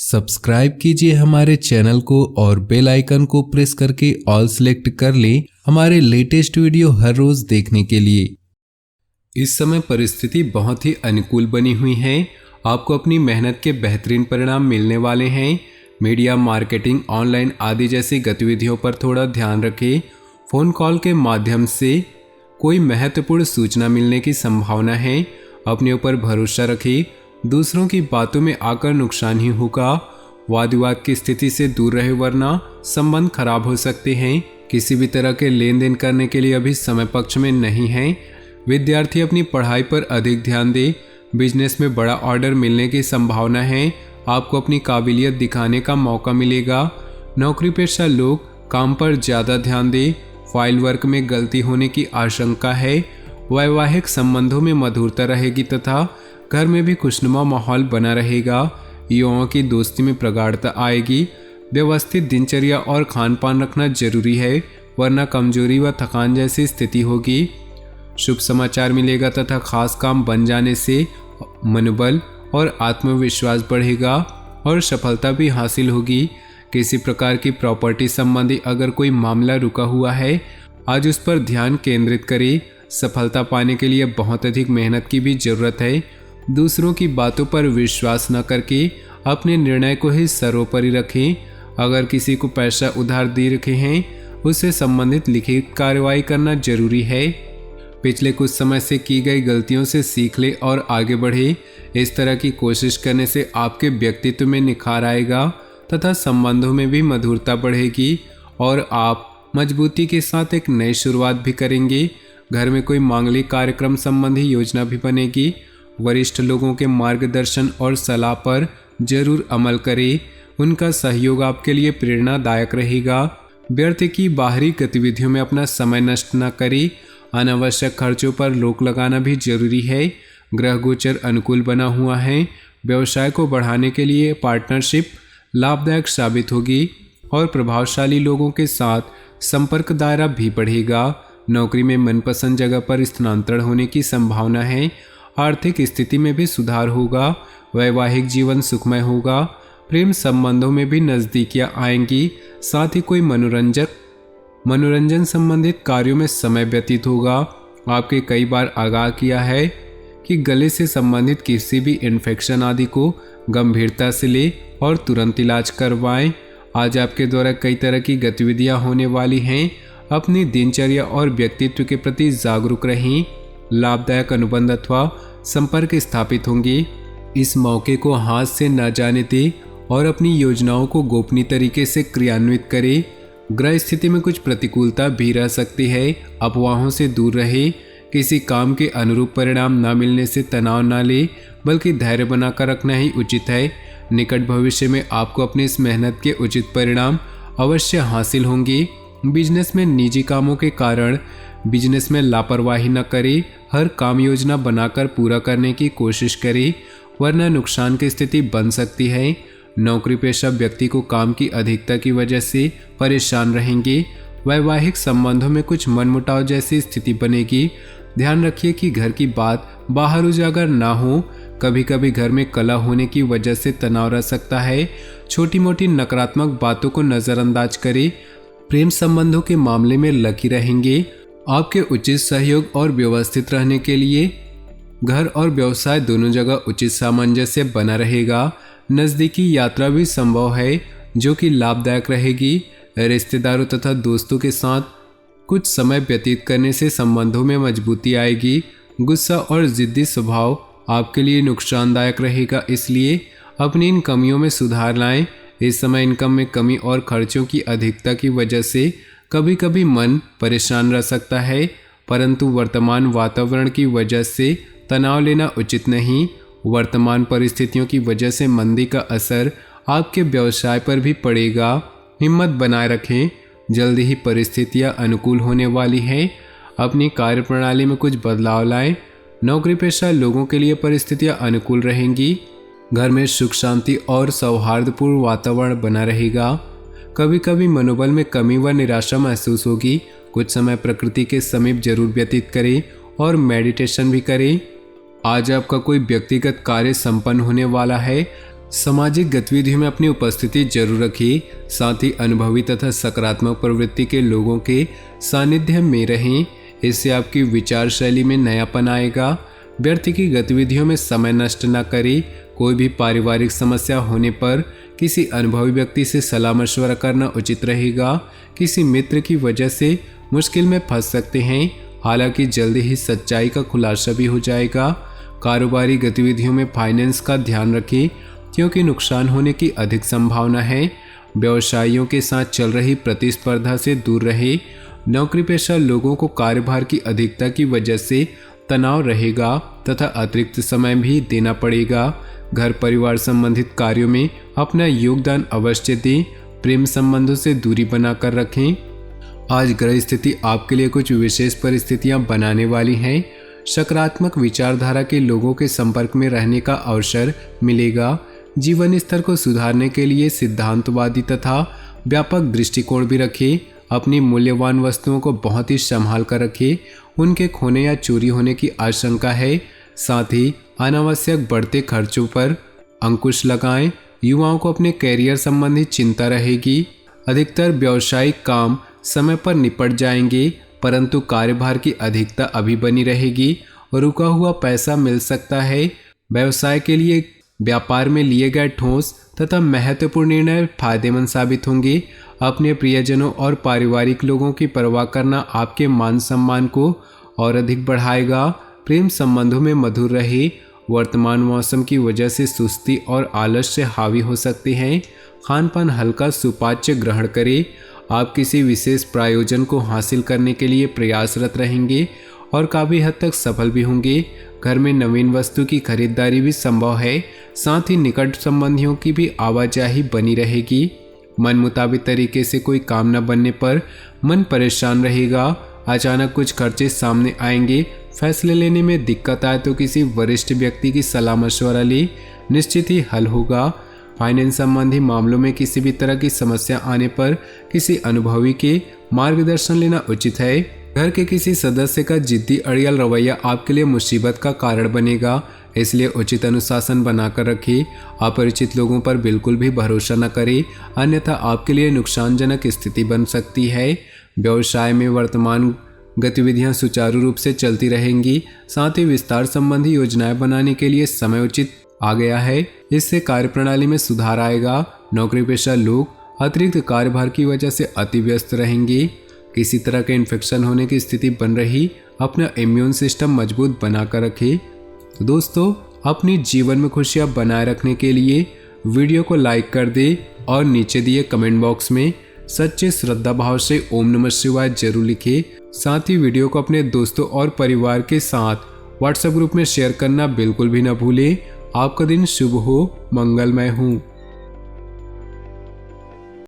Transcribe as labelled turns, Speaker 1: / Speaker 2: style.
Speaker 1: Subscribe कीजिए हमारे channel को और बेल आइकन को प्रेस करके ऑल सेलेक्ट कर लें हमारे लेटेस्ट वीडियो हर रोज देखने के लिए। इस समय परिस्थिति बहुत ही अनुकूल बनी हुई है। आपको अपनी मेहनत के बेहतरीन परिणाम मिलने वाले हैं। मीडिया, मार्केटिंग, ऑनलाइन आदि जैसी गतिविधियों पर थोड़ा ध्यान रखें। फ़ोन कॉल के माध्यम से कोई महत्वपूर्ण सूचना मिलने की संभावना है। अपने ऊपर भरोसा रखें। दूसरों की बातों में आकर नुकसान ही होगा। वाद विवाद की स्थिति से दूर रहे वरना संबंध खराब हो सकते हैं। किसी भी तरह के लेन देन करने के लिए अभी समय पक्ष में नहीं है। विद्यार्थी अपनी पढ़ाई पर अधिक ध्यान दे। बिजनेस में बड़ा ऑर्डर मिलने की संभावना है। आपको अपनी काबिलियत दिखाने का मौका मिलेगा। नौकरी पेशा लोग काम पर ज़्यादा ध्यान दें। फाइल वर्क में गलती होने की आशंका है। वैवाहिक संबंधों में मधुरता रहेगी तथा घर में भी खुशनुमा माहौल बना रहेगा। युवाओं की दोस्ती में प्रगाढ़ता आएगी। व्यवस्थित दिनचर्या और खान पान रखना जरूरी है वरना कमजोरी व थकान जैसी स्थिति होगी। शुभ समाचार मिलेगा तथा खास काम बन जाने से मनोबल और आत्मविश्वास बढ़ेगा और सफलता भी हासिल होगी। किसी प्रकार की प्रॉपर्टी संबंधी अगर कोई मामला रुका हुआ है, आज उस पर ध्यान केंद्रित करें। सफलता पाने के लिए बहुत अधिक मेहनत की भी जरूरत है। दूसरों की बातों पर विश्वास न करके अपने निर्णय को ही सर्वोपरि रखें। अगर किसी को पैसा उधार दे रखे हैं, उससे संबंधित लिखित कार्रवाई करना जरूरी है। पिछले कुछ समय से की गई गलतियों से सीख ले और आगे बढ़े। इस तरह की कोशिश करने से आपके व्यक्तित्व में निखार आएगा तथा संबंधों में भी मधुरता बढ़ेगी और आप मजबूती के साथ एक नई शुरुआत भी करेंगे। घर में कोई मांगलिक कार्यक्रम संबंधी योजना भी बनेगी। वरिष्ठ लोगों के मार्गदर्शन और सलाह पर जरूर अमल करें। उनका सहयोग आपके लिए प्रेरणादायक रहेगा। व्यर्थ की बाहरी गतिविधियों में अपना समय नष्ट न करें। अनावश्यक खर्चों पर रोक लगाना भी जरूरी है। ग्रह गोचर अनुकूल बना हुआ है। व्यवसाय को बढ़ाने के लिए पार्टनरशिप लाभदायक साबित होगी और प्रभावशाली लोगों के साथ संपर्क दायरा भी बढ़ेगा। नौकरी में मनपसंद जगह पर स्थानांतरण होने की संभावना है। आर्थिक स्थिति में भी सुधार होगा। वैवाहिक जीवन सुखमय होगा। प्रेम संबंधों में भी नज़दीकियां आएंगी। साथ ही कोई मनोरंजन संबंधित कार्यों में समय व्यतीत होगा। आपके कई बार आगाह किया है कि गले से संबंधित किसी भी इन्फेक्शन आदि को गंभीरता से ले और तुरंत इलाज करवाएं। आज आपके द्वारा कई तरह की गतिविधियां होने वाली हैं। अपनी दिनचर्या और व्यक्तित्व के प्रति जागरूक रहें। लाभदायक अनुबंध अथवा संपर्क स्थापित होंगे। इस मौके को हाथ से न जाने दें और अपनी योजनाओं को गोपनीय तरीके से क्रियान्वित करें। ग्रह स्थिति में कुछ प्रतिकूलता भी रह सकती है। अफवाहों से दूर रहे। किसी काम के अनुरूप परिणाम न मिलने से तनाव न ले बल्कि धैर्य बनाकर रखना ही उचित है। निकट भविष्य में आपको अपनी इस मेहनत के उचित परिणाम अवश्य हासिल होंगे। बिजनेस में निजी कामों के कारण बिजनेस में लापरवाही न करें। हर काम योजना बनाकर पूरा करने की कोशिश करें वरना नुकसान की स्थिति बन सकती है। नौकरी पेशा व्यक्ति को काम की अधिकता की वजह से परेशान रहेंगे। वैवाहिक संबंधों में कुछ मनमुटाव जैसी स्थिति बनेगी। ध्यान रखिए कि घर की बात बाहर उजागर ना हो। कभी कभी घर में कलह होने की वजह से तनाव रह सकता है। छोटी मोटी नकारात्मक बातों को नज़रअंदाज करें। प्रेम संबंधों के मामले में लकी रहेंगे। आपके उचित सहयोग और व्यवस्थित रहने के लिए घर और व्यवसाय दोनों जगह उचित सामंजस्य बना रहेगा। नज़दीकी यात्रा भी संभव है जो कि लाभदायक रहेगी। रिश्तेदारों तथा दोस्तों के साथ कुछ समय व्यतीत करने से संबंधों में मजबूती आएगी। गुस्सा और जिद्दी स्वभाव आपके लिए नुकसानदायक रहेगा, इसलिए अपनी इन कमियों में सुधार लाएं। इस समय इनकम में कमी और खर्चों की अधिकता की वजह से कभी कभी मन परेशान रह सकता है, परंतु वर्तमान वातावरण की वजह से तनाव लेना उचित नहीं। वर्तमान परिस्थितियों की वजह से मंदी का असर आपके व्यवसाय पर भी पड़ेगा। हिम्मत बनाए रखें। जल्दी ही परिस्थितियां अनुकूल होने वाली हैं। अपनी कार्यप्रणाली में कुछ बदलाव लाएं। नौकरी पेशा लोगों के लिए परिस्थितियां अनुकूल रहेंगी। घर में सुख शांति और सौहार्दपूर्ण वातावरण बना रहेगा। कभी कभी मनोबल में कमी व निराशा महसूस होगी। कुछ समय प्रकृति के समीप जरूर व्यतीत करें और मेडिटेशन भी करें। आज आपका कोई व्यक्तिगत कार्य संपन्न होने वाला है। सामाजिक गतिविधियों में अपनी उपस्थिति जरूर रखिए। साथ ही अनुभवी तथा सकारात्मक प्रवृत्ति के लोगों के सानिध्य में रहें। इससे आपकी विचार शैली में नयापन आएगा। व्यर्थ की गतिविधियों में समय नष्ट न करें। कोई भी पारिवारिक समस्या होने पर किसी अनुभवी व्यक्ति से सलाह मशवरा करना उचित रहेगा। किसी मित्र की वजह से मुश्किल में फंस सकते हैं, हालांकि जल्दी ही सच्चाई का खुलासा भी हो जाएगा। कारोबारी गतिविधियों में फाइनेंस का ध्यान रखें, क्योंकि नुकसान होने की अधिक संभावना है। व्यवसायियों के साथ चल रही प्रतिस्पर्धा से दूर रहे। नौकरी पेशा लोगों को कार्यभार की अधिकता की वजह से तनाव रहेगा तथा अतिरिक्त समय भी देना पड़ेगा। घर परिवार संबंधित कार्यों में अपना योगदान अवश्य दें। प्रेम संबंधों से दूरी बनाकर रखें। आज ग्रह स्थिति आपके लिए कुछ विशेष परिस्थितियां बनाने वाली हैं। सकारात्मक विचारधारा के लोगों के संपर्क में रहने का अवसर मिलेगा। जीवन स्तर को सुधारने के लिए सिद्धांतवादी तथा व्यापक दृष्टिकोण भी रखें। अपनी मूल्यवान वस्तुओं को बहुत ही संभाल कर रखें। उनके खोने या चोरी होने की आशंका है। साथ ही अनावश्यक बढ़ते खर्चों पर अंकुश लगाएं। युवाओं को अपने कैरियर संबंधी चिंता रहेगी। अधिकतर व्यावसायिक काम समय पर निपट जाएंगे, परंतु कार्यभार की अधिकता अभी बनी रहेगी। रुका हुआ पैसा मिल सकता है। व्यवसाय के लिए व्यापार में लिए गए ठोस तथा महत्वपूर्ण निर्णय फायदेमंद साबित होंगे। अपने प्रियजनों और पारिवारिक लोगों की परवाह करना आपके मान सम्मान को और अधिक बढ़ाएगा। प्रेम संबंधों में मधुर रहे। वर्तमान मौसम की वजह से सुस्ती और आलस से हावी हो सकते हैं। खान पान हल्का सुपाच्य ग्रहण करें। आप किसी विशेष प्रयोजन को हासिल करने के लिए प्रयासरत रहेंगे और काफ़ी हद तक सफल भी होंगे। घर में नवीन वस्तु की खरीदारी भी संभव है। साथ ही निकट संबंधियों की भी आवाजाही बनी रहेगी। मन मुताबिक तरीके से कोई काम न बनने पर मन परेशान रहेगा। अचानक कुछ खर्चे सामने आएंगे। फैसले लेने में दिक्कत आए तो किसी वरिष्ठ व्यक्ति की सलाह मशवरा ले, निश्चित ही हल होगा। फाइनेंस संबंधी मामलों में किसी भी तरह की समस्या आने पर किसी अनुभवी के मार्गदर्शन लेना उचित है। घर के किसी सदस्य का जिद्दी अड़ियल रवैया आपके लिए मुसीबत का कारण बनेगा, इसलिए उचित अनुशासन बनाकर रखिए। अपरिचित लोगों पर बिल्कुल भी भरोसा न करें, अन्यथा आपके लिए नुकसानजनक स्थिति बन सकती है। व्यवसाय में वर्तमान गतिविधियां सुचारू रूप से चलती रहेंगी। साथ ही विस्तार संबंधी योजनाएं बनाने के लिए समय उचित आ गया है। इससे कार्यप्रणाली में सुधार आएगा। नौकरी पेशा लोग अतिरिक्त कार्यभार की वजह से अति व्यस्त रहेंगे। किसी तरह के इन्फेक्शन होने की स्थिति बन रही, अपना इम्यून सिस्टम मजबूत बनाकर रखें। तो दोस्तों, अपनी जीवन में खुशियां बनाए रखने के लिए वीडियो को लाइक कर दे और नीचे दिए कमेंट बॉक्स में सच्चे श्रद्धा भाव से ओम नमः शिवाय जरूर लिखें। साथ ही वीडियो को अपने दोस्तों और परिवार के साथ व्हाट्सएप ग्रुप में शेयर करना बिल्कुल भी न भूलें। आपका दिन शुभ हो, मंगलमय हो।